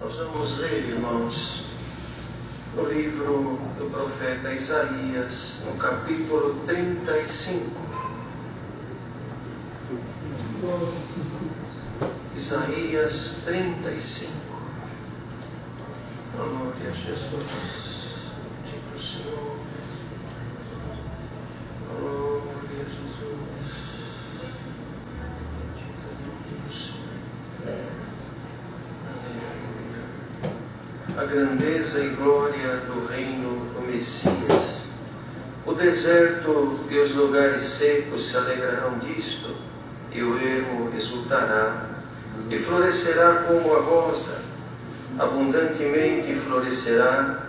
Nós vamos ler, irmãos, no livro do profeta Isaías, no capítulo 35. Isaías 35. Glória a Jesus. Bendito o Senhor. Glória a Jesus. Bendito o Senhor. A grandeza e glória do reino do Messias. O deserto e os lugares secos se alegrarão disto, e o ermo exultará, e florescerá como a rosa, abundantemente florescerá,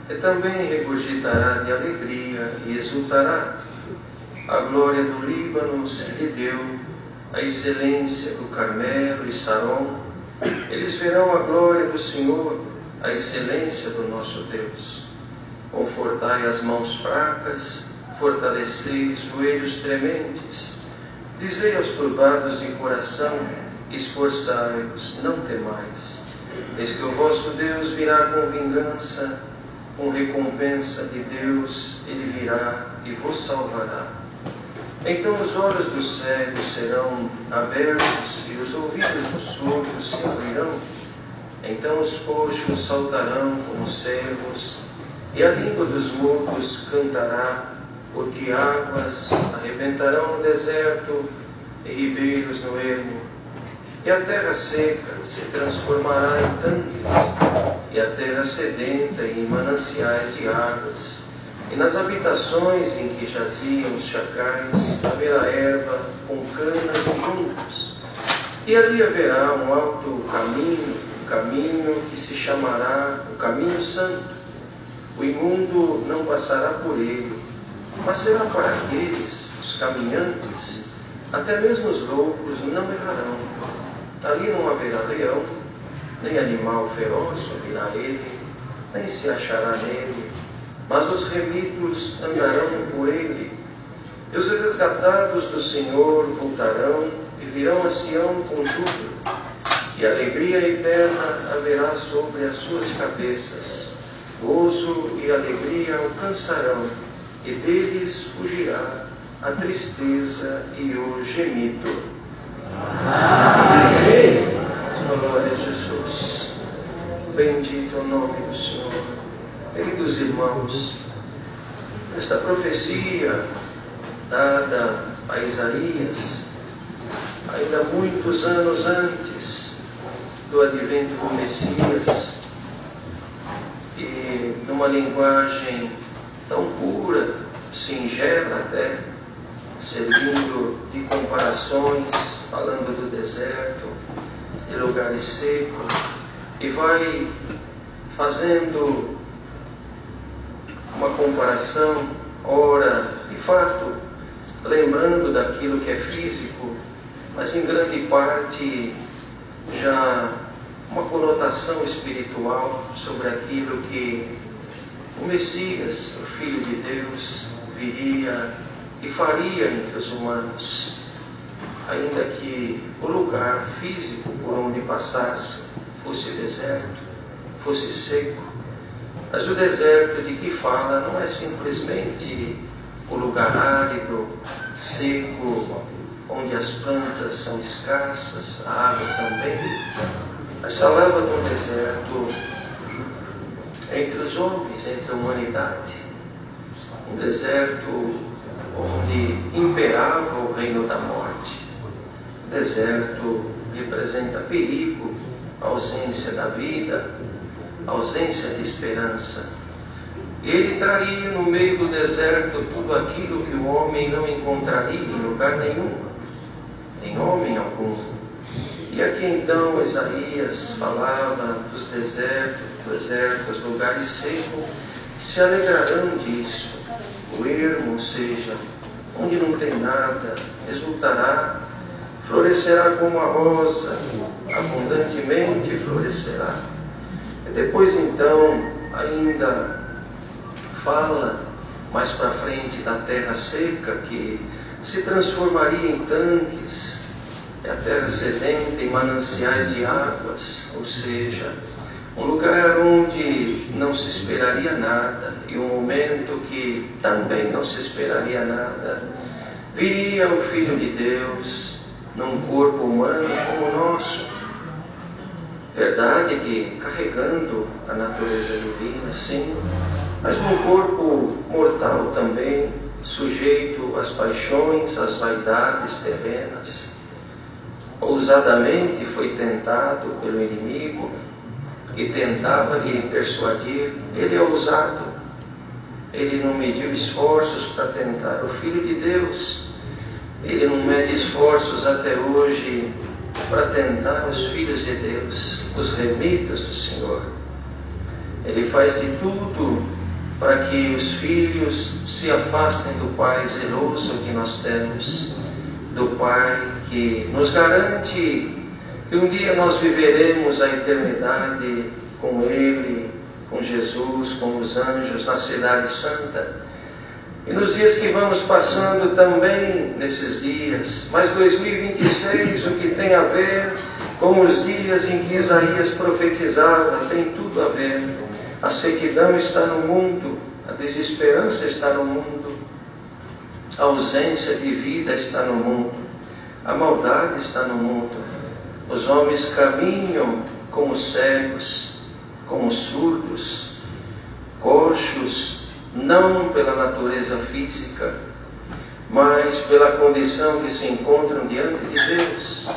e também regurgitará de alegria e exultará. A glória do Líbano se lhe deu, a excelência do Carmelo e Saron. Eles verão a glória do Senhor, a excelência do nosso Deus. Confortai as mãos fracas, fortalecei os joelhos trementes. Dizei aos turbados de coração, esforçai-vos, não temais. Eis que o vosso Deus virá com vingança, com recompensa de Deus, Ele virá e vos salvará. Então os olhos dos cegos serão abertos e os ouvidos dos surdos se abrirão. Então os coxos saltarão como cervos, e a língua dos mudos cantará, porque águas arrebentarão no deserto e ribeiros no ermo. E a terra seca se transformará em tanques, e a terra sedenta em mananciais de águas. E nas habitações em que jaziam os chacais haverá erva com canas e juncos. E ali haverá um alto caminho que se chamará o caminho santo. O imundo não passará por ele, mas será para aqueles, os caminhantes, até mesmo os loucos não errarão. Ali não haverá leão, nem animal feroz subirá ele, nem se achará nele, mas os remidos andarão por ele. E os resgatados do Senhor voltarão e virão a Sião com júbilo, e alegria eterna haverá sobre as suas cabeças. Gozo e alegria alcançarão, e deles fugirá a tristeza e o gemido. Amém. Glória a Jesus. Bendito é o nome do Senhor. Queridos irmãos, esta profecia dada a Isaías, ainda muitos anos antes do advento do Messias, e numa linguagem tão pura, singela até, servindo de comparações, falando do deserto, de lugares secos, e vai fazendo uma comparação, ora, de fato, lembrando daquilo que é físico, mas em grande parte já uma conotação espiritual sobre aquilo que o Messias, o Filho de Deus, viria e faria entre os humanos, ainda que o lugar físico por onde passasse fosse deserto, fosse seco. Mas o deserto de que fala não é simplesmente o lugar árido, seco, onde as plantas são escassas, a água também. Mas falava de um deserto entre os homens, entre a humanidade. Um deserto onde imperava o reino da morte. O deserto representa perigo, ausência da vida, ausência de esperança. E ele traria no meio do deserto tudo aquilo que o homem não encontraria em lugar nenhum, em homem algum. E aqui então Isaías falava dos desertos, lugares secos, se alegrarão disso. O ermo, ou seja, onde não tem nada, exultará, florescerá como a rosa, abundantemente florescerá. E depois então, ainda fala mais para frente da terra seca, que se transformaria em tanques, e a terra sedenta em mananciais de águas, ou seja, um lugar onde não se esperaria nada, e um momento que também não se esperaria nada, viria o Filho de Deus num corpo humano como o nosso. Verdade que carregando a natureza divina, sim, mas num corpo mortal também, sujeito às paixões, às vaidades terrenas. Ousadamente foi tentado pelo inimigo, que tentava lhe persuadir. Ele é ousado, ele não mediu esforços para tentar o Filho de Deus, ele não mede esforços até hoje para tentar os filhos de Deus, os remidos do Senhor. Ele faz de tudo para que os filhos se afastem do Pai zeloso que nós temos, do Pai que nos garante que um dia nós viveremos a eternidade com Ele, com Jesus, com os anjos, na cidade santa. E nos dias que vamos passando também, nesses dias, mas 2026, o que tem a ver com os dias em que Isaías profetizava, tem tudo a ver. A sequidão está no mundo, a desesperança está no mundo, a ausência de vida está no mundo, a maldade está no mundo. Os homens caminham como cegos, como surdos, coxos, não pela natureza física, mas pela condição que se encontram diante de Deus.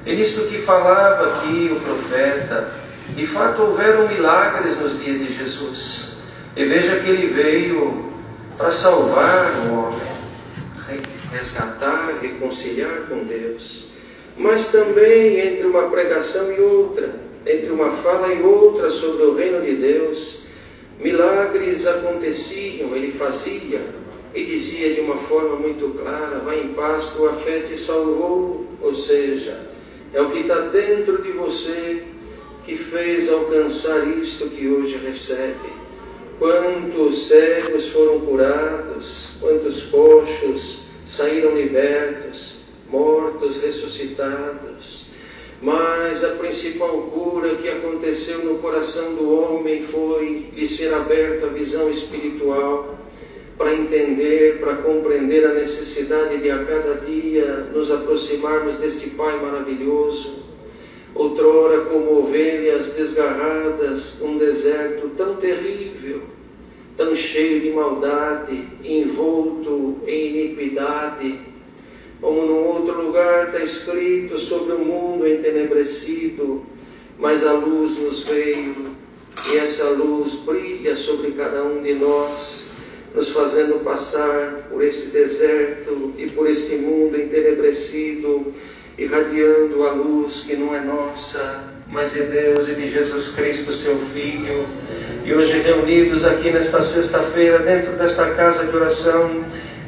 E nisto que falava aqui o profeta, de fato houveram milagres nos dias de Jesus. E veja que ele veio para salvar o homem, resgatar, reconciliar com Deus. Mas também entre uma pregação e outra, entre uma fala e outra sobre o reino de Deus, milagres aconteciam, ele fazia e dizia de uma forma muito clara: vai em paz, tua fé te salvou. Ou seja, é o que está dentro de você que fez alcançar isto que hoje recebe. Quantos cegos foram curados, quantos coxos saíram libertos, mortos ressuscitados. Mas a principal cura que aconteceu no coração do homem foi lhe ser aberta a visão espiritual, para entender, para compreender a necessidade de a cada dia nos aproximarmos deste Pai maravilhoso. Outrora, como ovelhas desgarradas num deserto tão terrível, tão cheio de maldade, envolto em iniquidade, como num outro lugar está escrito sobre o mundo entenebrecido, mas a luz nos veio, e essa luz brilha sobre cada um de nós, nos fazendo passar por este deserto e por este mundo entenebrecido, irradiando a luz que não é nossa, mas de Deus e de Jesus Cristo, seu Filho. E hoje reunidos aqui nesta sexta-feira, dentro desta casa de oração,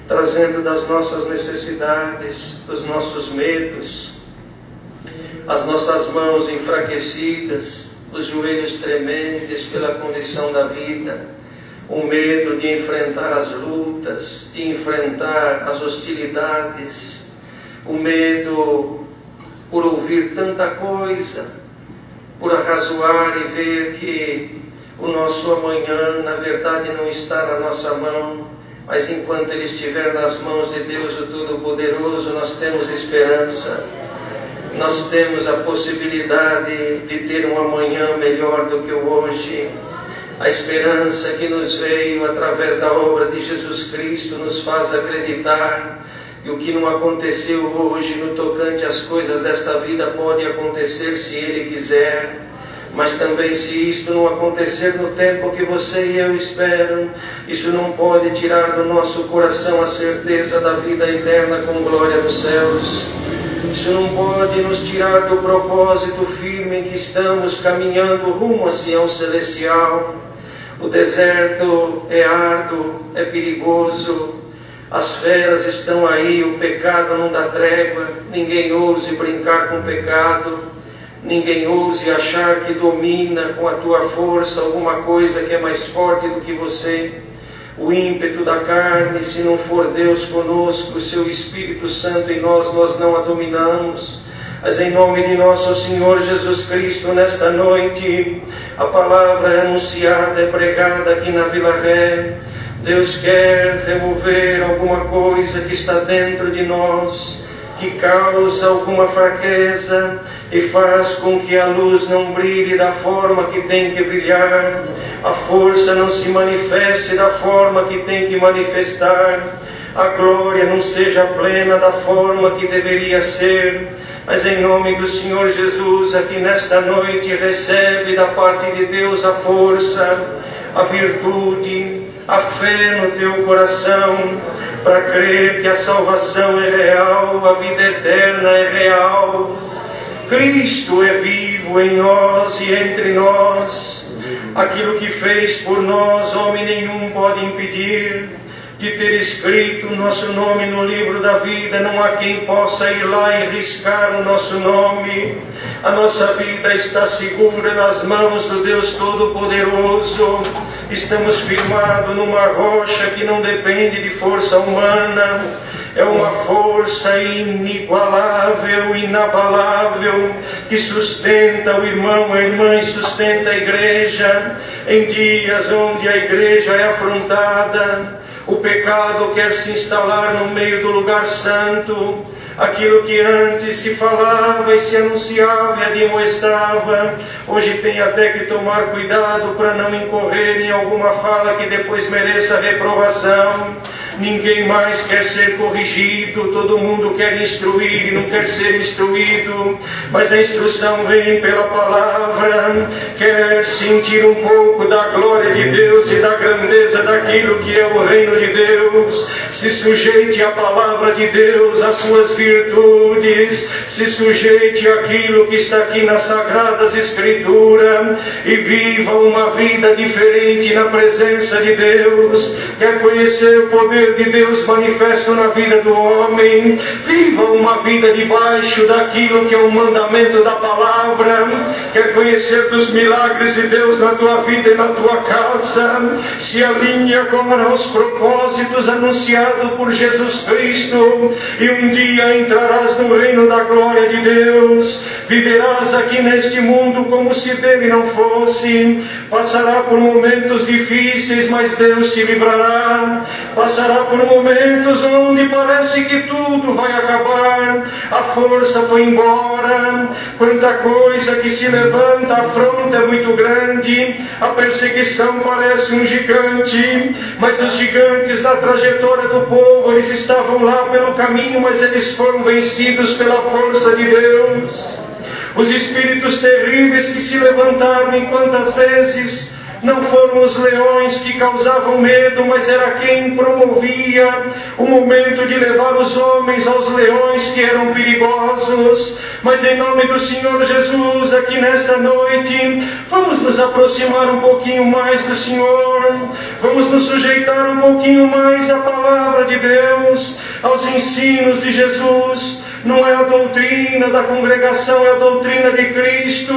trazendo das nossas necessidades, dos nossos medos, as nossas mãos enfraquecidas, os joelhos trementes pela condição da vida, o medo de enfrentar as lutas, de enfrentar as hostilidades, o medo por ouvir tanta coisa, por arrazoar e ver que o nosso amanhã, na verdade, não está na nossa mão, mas enquanto ele estiver nas mãos de Deus, o Todo-Poderoso, nós temos esperança, nós temos a possibilidade de ter um amanhã melhor do que o hoje. A esperança que nos veio através da obra de Jesus Cristo nos faz acreditar que o que não aconteceu hoje no tocante às coisas desta vida pode acontecer se Ele quiser. Mas também, se isto não acontecer no tempo que você e eu esperam, isso não pode tirar do nosso coração a certeza da vida eterna com glória nos céus. Isso não pode nos tirar do propósito firme em que estamos caminhando rumo a Sião celestial. O deserto é árduo, é perigoso, as feras estão aí, o pecado não dá trégua, ninguém ouse brincar com o pecado, ninguém ouse achar que domina com a tua força alguma coisa que é mais forte do que você. O ímpeto da carne, se não for Deus conosco, o seu Espírito Santo em nós, nós não a dominamos. Mas em nome de nosso Senhor Jesus Cristo, nesta noite, a palavra é anunciada, é pregada aqui na Vila Ré. Deus quer remover alguma coisa que está dentro de nós, que causa alguma fraqueza e faz com que a luz não brilhe da forma que tem que brilhar, a força não se manifeste da forma que tem que manifestar, a glória não seja plena da forma que deveria ser. Mas em nome do Senhor Jesus, aqui nesta noite, recebe da parte de Deus a força, a virtude, a fé no teu coração, para crer que a salvação é real, a vida eterna é real. Cristo é vivo em nós e entre nós. Aquilo que fez por nós, homem nenhum pode impedir de ter escrito o nosso nome no livro da vida. Não há quem possa ir lá e riscar o nosso nome. A nossa vida está segura nas mãos do Deus Todo-Poderoso. Estamos firmados numa rocha que não depende de força humana. É uma força inigualável, inabalável, que sustenta o irmão, a irmã e sustenta a igreja. Em dias onde a igreja é afrontada, o pecado quer se instalar no meio do lugar santo. Aquilo que antes se falava e se anunciava e admoestava, hoje tem até que tomar cuidado para não incorrer em alguma fala que depois mereça reprovação. Ninguém mais quer ser corrigido, todo mundo quer instruir e não quer ser instruído, mas a instrução vem pela palavra. Quer sentir um pouco da glória de Deus e da grandeza daquilo que é o reino de Deus? Se sujeite à palavra de Deus, às suas virtudes, se sujeite àquilo que está aqui nas Sagradas Escrituras e viva uma vida diferente na presença de Deus. Quer conhecer o poder de Deus manifesto na vida do homem? Viva uma vida debaixo daquilo que é o mandamento da palavra. Quer conhecer dos milagres de Deus na tua vida e na tua casa? Se alinhe agora aos propósitos anunciados por Jesus Cristo e um dia entrarás no reino da glória de Deus. Viverás aqui neste mundo como se dele não fosse. Passará por momentos difíceis, mas Deus te livrará. Passará por momentos onde parece que tudo vai acabar, a força foi embora, quanta coisa que se levanta, a afronta é muito grande, a perseguição parece um gigante, mas os gigantes da trajetória do povo, eles estavam lá pelo caminho, mas eles foram vencidos pela força de Deus. Os espíritos terríveis que se levantaram, em quantas vezes não foram os leões que causavam medo, mas era quem promovia o momento de levar os homens aos leões que eram perigosos. Mas em nome do Senhor Jesus, aqui nesta noite, vamos nos aproximar um pouquinho mais do Senhor, vamos nos sujeitar um pouquinho mais à palavra de Deus, aos ensinos de Jesus. Não é a doutrina da congregação, é a doutrina de Cristo.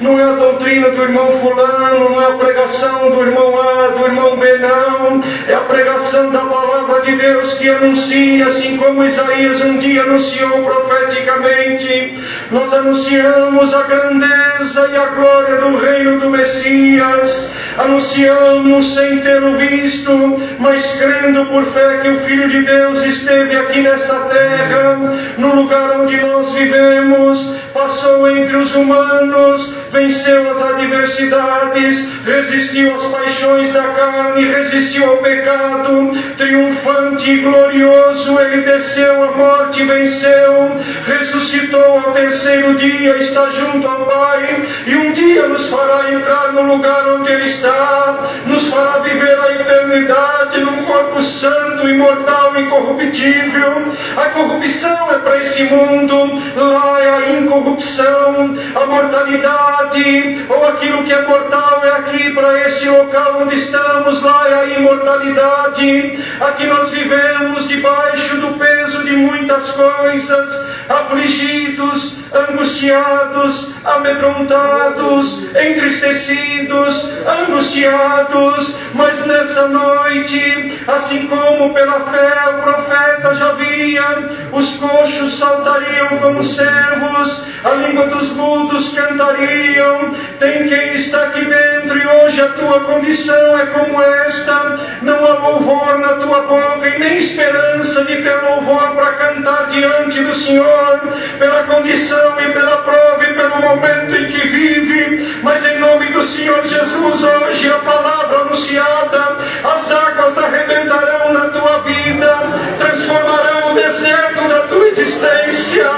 Não é a doutrina do irmão fulano, não é a pregação do irmão A, do irmão B, não. É a pregação da palavra de Deus que anuncia, assim como Isaías um dia anunciou profeticamente. Nós anunciamos a grandeza e a glória do reino do Messias. Anunciamos sem tê-lo visto, mas crendo por fé que o Filho de Deus esteve aqui nesta terra, no lugar onde nós vivemos, passou entre os humanos, venceu as adversidades, resistiu às paixões da carne, resistiu ao pecado, triunfante e glorioso, ele desceu à morte, venceu, ressuscitou ao terceiro dia, está junto ao Pai, e um dia nos fará entrar no lugar onde ele está, nos fará viver a eternidade num corpo santo, imortal, incorruptível. A corrupção é para esse mundo, lá é a incorrupção, a mortalidade, ou aquilo que é mortal é aqui aqui para este local onde estamos, lá é a imortalidade. Aqui nós vivemos debaixo do peso de muitas coisas, afligidos, angustiados, amedrontados, entristecidos, angustiados. Mas nessa noite, assim como pela fé o profeta já via, os coxos saltariam como servos, a língua dos mudos cantariam. Tem quem está aqui dentro e hoje a tua condição é como esta: não há louvor na tua boca e nem esperança de ter louvor para cantar diante do Senhor, pela condição e pela prova e pelo momento em que vive. Mas em nome do Senhor Jesus, hoje a palavra anunciada, as águas arrebentarão na tua vida, transformarão o deserto da tua existência,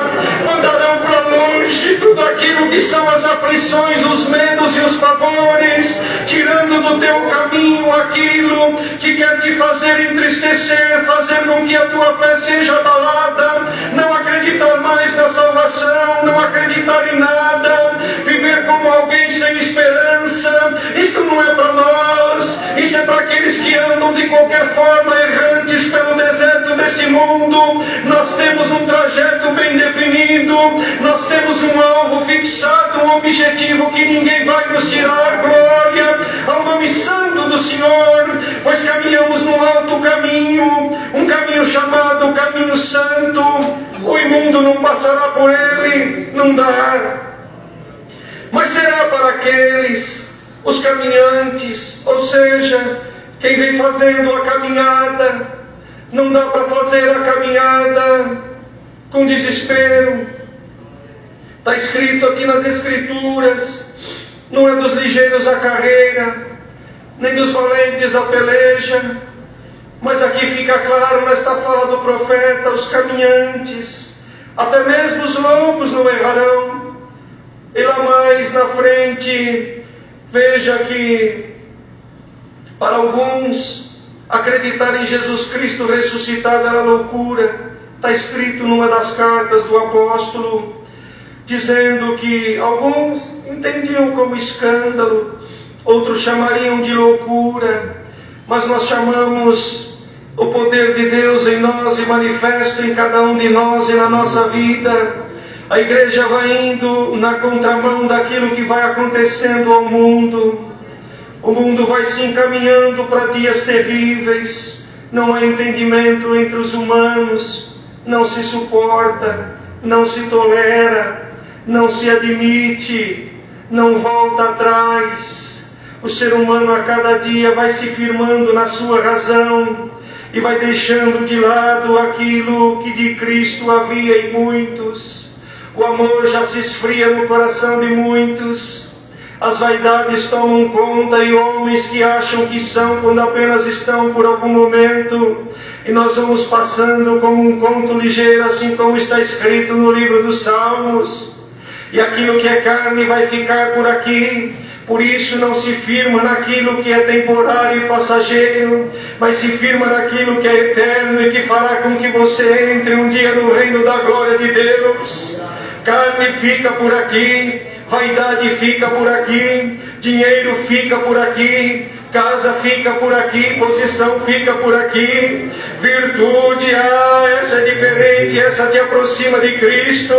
mandarão para longe tudo aquilo que são as aflições, os medos e os pavores, tirando do teu caminho aquilo que quer te fazer entristecer, fazer com que a tua fé seja abalada, não acreditar mais na salvação, não acreditar em nada, viver como alguém sem esperança. Isto não é para nós, isto é para aqueles que andam de qualquer forma errantes pelo deserto desse mundo. Nós temos um trajeto bem definido, nós temos um alvo fixado, um objetivo que ninguém vai nos tirar. Glória ao nome santo do Senhor, pois caminhamos num alto caminho, um caminho chamado caminho santo. O imundo não passará por ele, não dá. Mas será para aqueles, os caminhantes, ou seja, quem vem fazendo a caminhada. Não dá para fazer a caminhada com desespero. Está escrito aqui nas Escrituras: não é dos ligeiros a carreira, nem dos valentes a peleja. Mas aqui fica claro nesta fala do profeta: os caminhantes, até mesmo os loucos não errarão. E lá mais na frente, veja que para alguns acreditar em Jesus Cristo ressuscitado era loucura. Está escrito numa das cartas do apóstolo, dizendo que alguns entendiam como escândalo, outros chamariam de loucura, mas nós chamamos o poder de Deus em nós e manifesto em cada um de nós e na nossa vida. A igreja vai indo na contramão daquilo que vai acontecendo ao mundo. O mundo vai se encaminhando para dias terríveis. Não há entendimento entre os humanos, não se suporta, não se tolera, não se admite, não volta atrás. O ser humano a cada dia vai se firmando na sua razão e vai deixando de lado aquilo que de Cristo havia em muitos. O amor já se esfria no coração de muitos. As vaidades tomam conta e homens que acham que são quando apenas estão por algum momento. E nós vamos passando como um conto ligeiro, assim como está escrito no livro dos Salmos. E aquilo que é carne vai ficar por aqui. Por isso não se firma naquilo que é temporário e passageiro, mas se firma naquilo que é eterno e que fará com que você entre um dia no reino da glória de Deus. Carne fica por aqui, vaidade fica por aqui, dinheiro fica por aqui, casa fica por aqui, posição fica por aqui, virtude, essa é diferente, essa te aproxima de Cristo.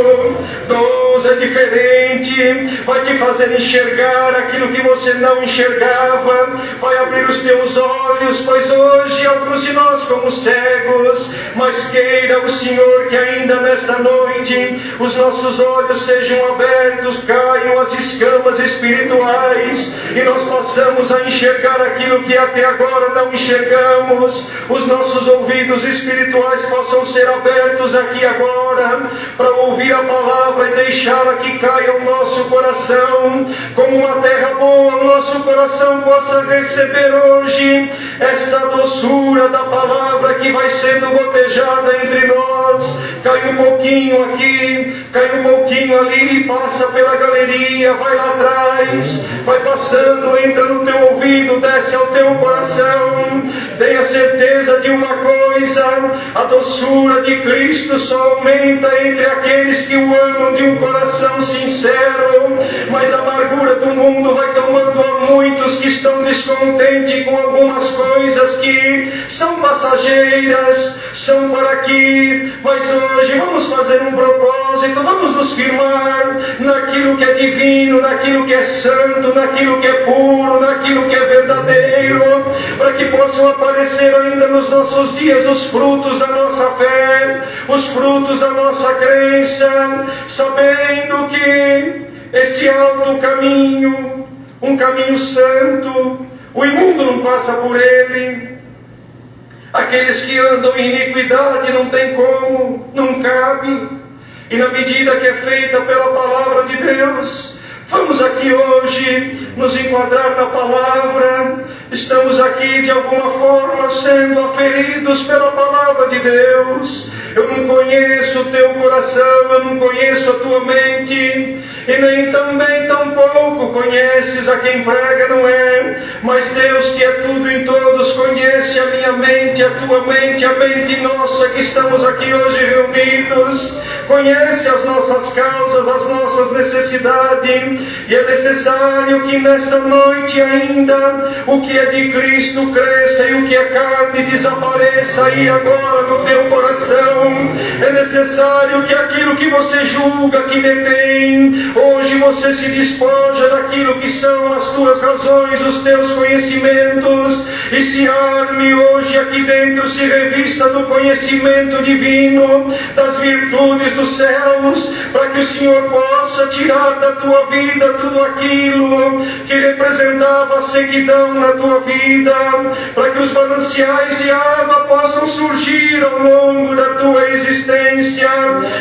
Dons é diferente, vai te fazer enxergar aquilo que você não enxergava, vai abrir os teus olhos, pois hoje alguns de nós somos cegos, mas queira o Senhor que ainda nesta noite os nossos olhos sejam abertos, caiam as escamas espirituais e nós possamos a enxergar aquilo que até agora não enxergamos. Os nossos ouvidos espirituais possam ser abertos aqui agora para ouvir a palavra e deixá-la que caia ao nosso coração como uma terra boa. O nosso coração possa receber hoje esta doçura da palavra que vai sendo gotejada entre nós. Cai um pouquinho aqui, cai um pouquinho ali, passa pela galeria, vai lá atrás, vai passando, entra no teu ouvido, desce ao teu coração. Tenha certeza de uma coisa: a doçura de Cristo só aumenta entre aqueles que o amam de um coração sincero, mas a amargura do mundo vai tomando a muitos que estão descontente com algumas coisas que são passageiras, são para aqui, mas hoje vamos fazer um propósito, vamos nos firmar naquilo que é divino, naquilo que é santo, naquilo que é puro, naquilo que é verdadeiro, para que possam aparecer ainda nos nossos dias os frutos da nossa fé, os frutos da nossa crença, sabendo que este alto caminho, um caminho santo, o imundo não passa por ele. Aqueles que andam em iniquidade não tem como, não cabe. E na medida que é feita pela palavra de Deus, vamos aqui hoje nos enquadrar na palavra. Estamos aqui de alguma forma sendo aferidos pela palavra de Deus. Eu não conheço o teu coração, eu não conheço a tua mente, e nem também tampouco conheces a quem prega, não é? Mas Deus, que é tudo em todos, conhece a minha mente, a tua mente, a mente nossa que estamos aqui hoje reunidos, conhece as nossas causas, as nossas necessidades, e é necessário que nesta noite ainda o que é de Cristo cresça e o que é carne desapareça aí agora no teu coração. É necessário que aquilo que você julga que detém, hoje você se despoja daquilo que são as tuas razões, os teus conhecimentos, e se arme hoje aqui dentro, se revista do conhecimento divino, das virtudes dos céus, para que o Senhor possa tirar da tua vida tudo aquilo que representava a sequidão na tua vida, para que os mananciais de água possam surgir ao longo da tua existência.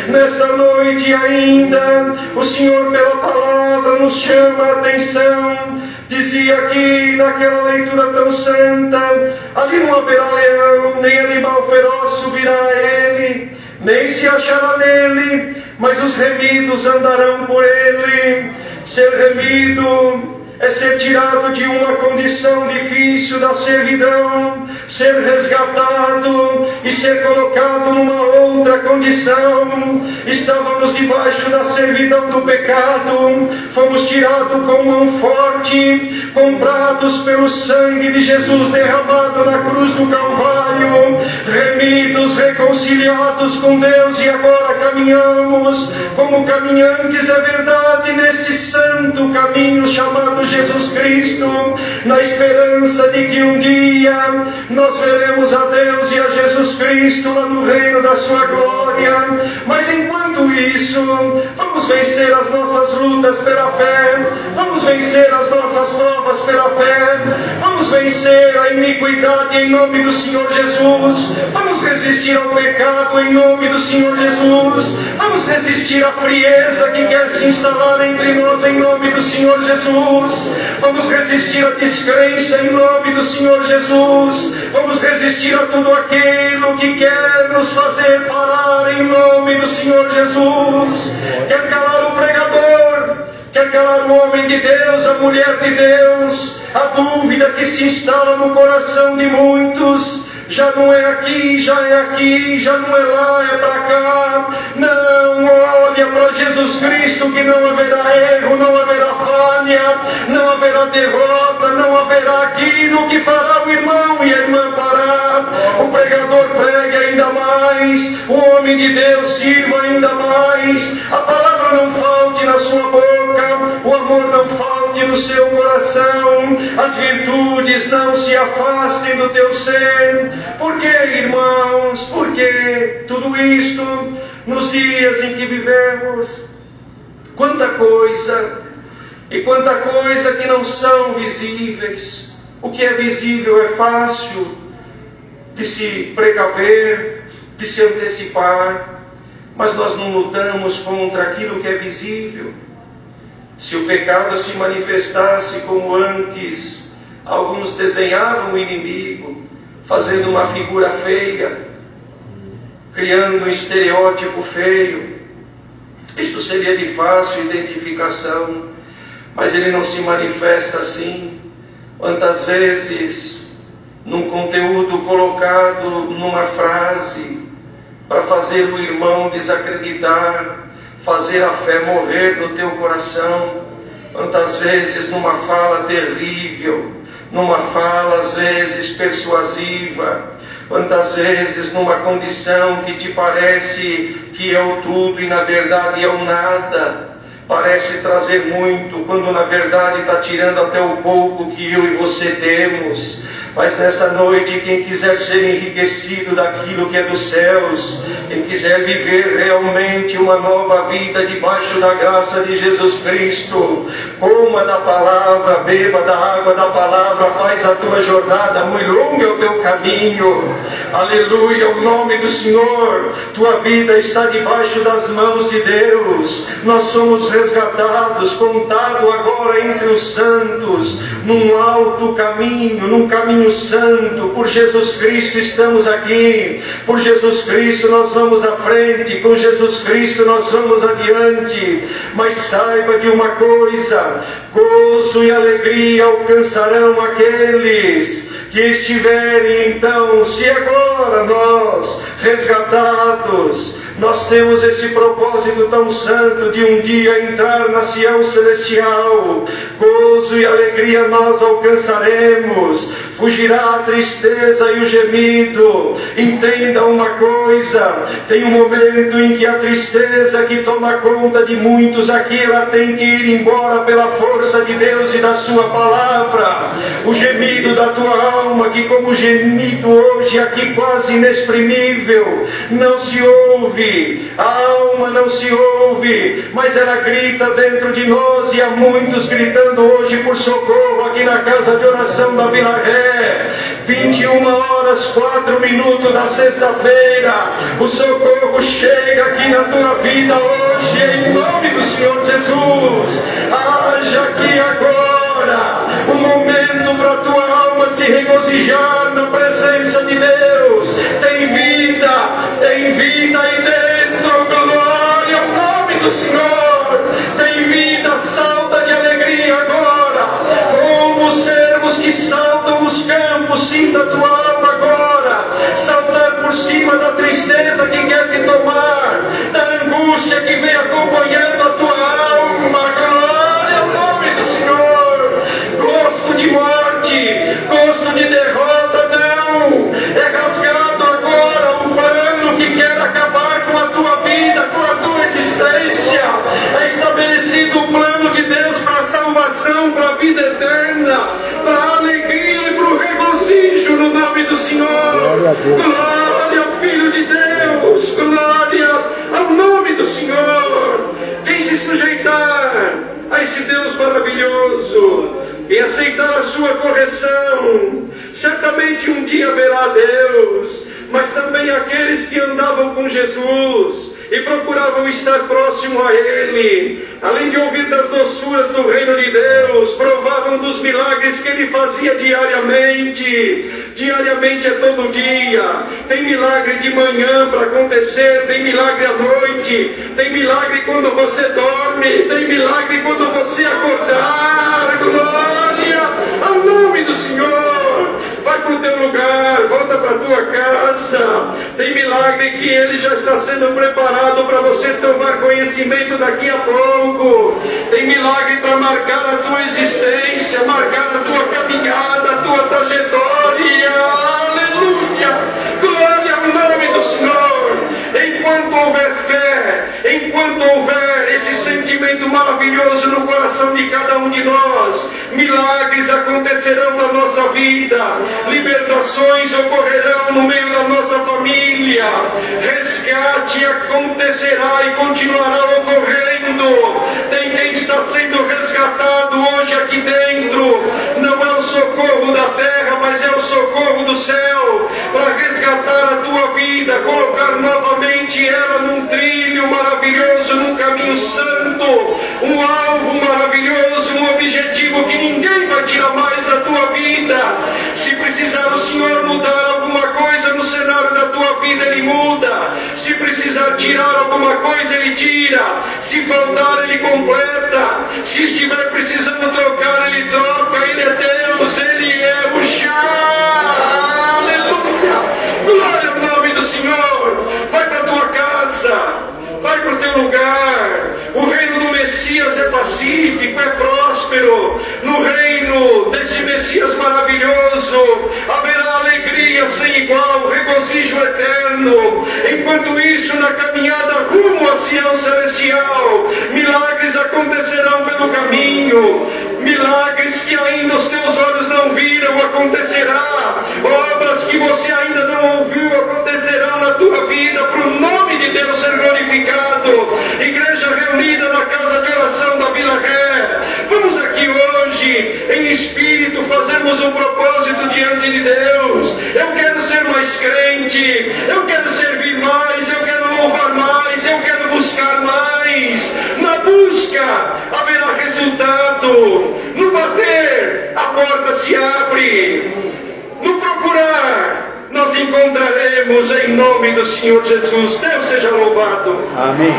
Nesta noite ainda, o Senhor pela palavra nos chama a atenção. Dizia aqui naquela leitura tão santa: ali não haverá leão, nem animal feroz subirá a ele, nem se achará nele, mas os remidos andarão por ele. Ser remido é ser tirado de uma condição difícil da servidão, ser resgatado e ser colocado numa outra condição. Estávamos debaixo da servidão do pecado, fomos tirados com mão forte, comprados pelo sangue de Jesus derramado na cruz do Calvário, remidos, reconciliados com Deus, e agora caminhamos como caminhantes, é verdade, neste santo caminho chamado Jesus Cristo, na esperança de que um dia nós veremos a Deus e a Jesus Cristo lá no reino da sua glória. Mas enquanto isso, vamos vencer as nossas lutas pela fé, vamos vencer as nossas provas pela fé, vamos vencer a iniquidade em nome do Senhor Jesus, vamos resistir ao pecado em nome do Senhor Jesus, vamos resistir à frieza que quer se instalar entre nós em nome do Senhor Jesus, vamos resistir à descrença em nome do Senhor Jesus, vamos resistir a tudo aquilo que quer nos fazer parar em nome do Senhor Jesus. Quer calar o pregador, quer calar o homem de Deus, a mulher de Deus, a dúvida que se instala no coração de muitos: já não é aqui, já é aqui, já não é lá, é para cá. Não, olha para Jesus Cristo, que não haverá erro, não haverá falha, não haverá derrota, não haverá aquilo que fará o irmão e a irmã parar. O pregador pregue ainda mais, o homem de Deus sirva ainda mais, a palavra não falte na sua boca, o amor não falte no seu coração, as virtudes não se afastem do teu ser. Por que, irmãos? Por que tudo isto nos dias em que vivemos? Quanta coisa, e quanta coisa que não são visíveis. O que é visível é fácil de se precaver, de se antecipar, mas nós não lutamos contra aquilo que é visível. Se o pecado se manifestasse como antes, alguns desenhavam o inimigo, fazendo uma figura feia, criando um estereótipo feio, isto seria de fácil identificação, mas ele não se manifesta assim. Quantas vezes, num conteúdo colocado numa frase, para fazer o irmão desacreditar, fazer a fé morrer no teu coração, quantas vezes numa fala terrível, numa fala às vezes persuasiva, quantas vezes numa condição que te parece que é o tudo e na verdade é o nada. Parece trazer muito, quando na verdade está tirando até o pouco que eu e você temos. Mas nessa noite, quem quiser ser enriquecido daquilo que é dos céus, quem quiser viver realmente uma nova vida debaixo da graça de Jesus Cristo, coma da palavra, beba da água da palavra, faz a tua jornada, muito longo é o teu caminho. Aleluia, o nome do Senhor. Tua vida está debaixo das mãos de Deus. Nós somos resgatados, contado agora entre os santos, num alto caminho, num caminho santo. Por Jesus Cristo estamos aqui, por Jesus Cristo nós vamos à frente, com Jesus Cristo nós vamos adiante. Mas saiba de uma coisa: gozo e alegria alcançarão aqueles que estiverem então, se agora nós, resgatados, nós temos esse propósito tão santo de um dia entrar na Sião Celestial. Gozo e alegria nós alcançaremos, fugirá a tristeza e o gemido. Entenda uma coisa: tem um momento em que a tristeza que toma conta de muitos aqui, ela tem que ir embora pela força de Deus e da sua palavra. O gemido da tua alma, que como gemido hoje aqui quase inexprimível, não se ouve. A alma não se ouve, mas ela grita dentro de nós, e há muitos gritando hoje por socorro aqui na casa de oração da Vila Ré. 21h04 da sexta-feira, o socorro chega aqui na tua vida hoje, em nome do Senhor Jesus. Haja aqui agora um momento para a tua alma se regozijar na presença de Deus. Tem vida aí dentro, glória ao nome do Senhor. Tem vida, salta de alegria agora, como os servos que saltam os campos. Sinta a tua alma agora saltar por cima da tristeza que quer te tomar, da angústia que vem acompanhando a tua alma. Glória ao nome do Senhor. Gosto de morte, gosto de derrota, não. É rasgado agora o pano que quer acabar com a tua vida, com a tua existência. É estabelecido o plano de Deus para a salvação, para a vida eterna, para a alegria e para o regozijo no nome do Senhor. Glória ao Filho de Deus, glória ao nome do Senhor. Quem se sujeitar a esse Deus maravilhoso e aceitar a sua correção, certamente um dia verá Deus. Mas também aqueles que andavam com Jesus e procuravam estar próximo a Ele, além de ouvir das doçuras do reino de Deus, provavam dos milagres que Ele fazia diariamente. Diariamente é todo dia. Tem milagre de manhã para acontecer, tem milagre à noite, tem milagre quando você dorme, tem milagre quando você acordar. Glória ao nome do Senhor. Vai para o teu lugar, volta para a tua casa. Tem milagre que Ele já está sendo preparado para você tomar conhecimento daqui a pouco. Tem milagre para marcar a tua existência, marcar a tua caminhada, a tua trajetória. Aleluia! Glória ao nome do Senhor. Enquanto houver fé, enquanto houver esse sentimento maravilhoso no coração de cada um de nós, milagres acontecerão na nossa vida, libertações ocorrerão no meio da nossa família, resgate acontecerá e continuará ocorrendo. Tem quem está sendo resgatado hoje aqui dentro. Não é o socorro da terra, mas é o socorro do céu, para resgatar a tua vida, colocar novamente ela num trilho maravilhoso, num caminho santo, um alvo maravilhoso, um objetivo que ninguém vai tirar mais da tua vida. Se precisar o Senhor mudar alguma coisa no cenário da tua vida, Ele muda. Se precisar tirar alguma coisa, Ele tira. Se faltar, Ele completa. Se estiver precisando trocar, Ele troca. Ele é Deus, Ele é o chá. Aleluia! Glória ao nome do Senhor. Vai para a tua casa, vai para o teu lugar. O reino do Messias é pacífico, é próspero. No reino desse Messias maravilhoso, descanso, haverá alegria sem igual, regozijo eterno. Enquanto isso, na caminhada rumo a Sião Celestial, milagres acontecerão pelo caminho, milagres que ainda os teus olhos não viram acontecerá, obras que você ainda não ouviu acontecerão na tua vida, para o nome de Deus ser glorificado. Igreja reunida na casa de oração da Vila Ré, vamos aqui hoje em espírito fazermos um propósito diante de Deus. Eu quero ser mais crente, eu quero servir mais, eu quero louvar mais, eu quero buscar mais. Na busca haverá resultado, no bater a porta se abre, no procurar nós encontraremos, em nome do Senhor Jesus. Deus seja louvado. Amém.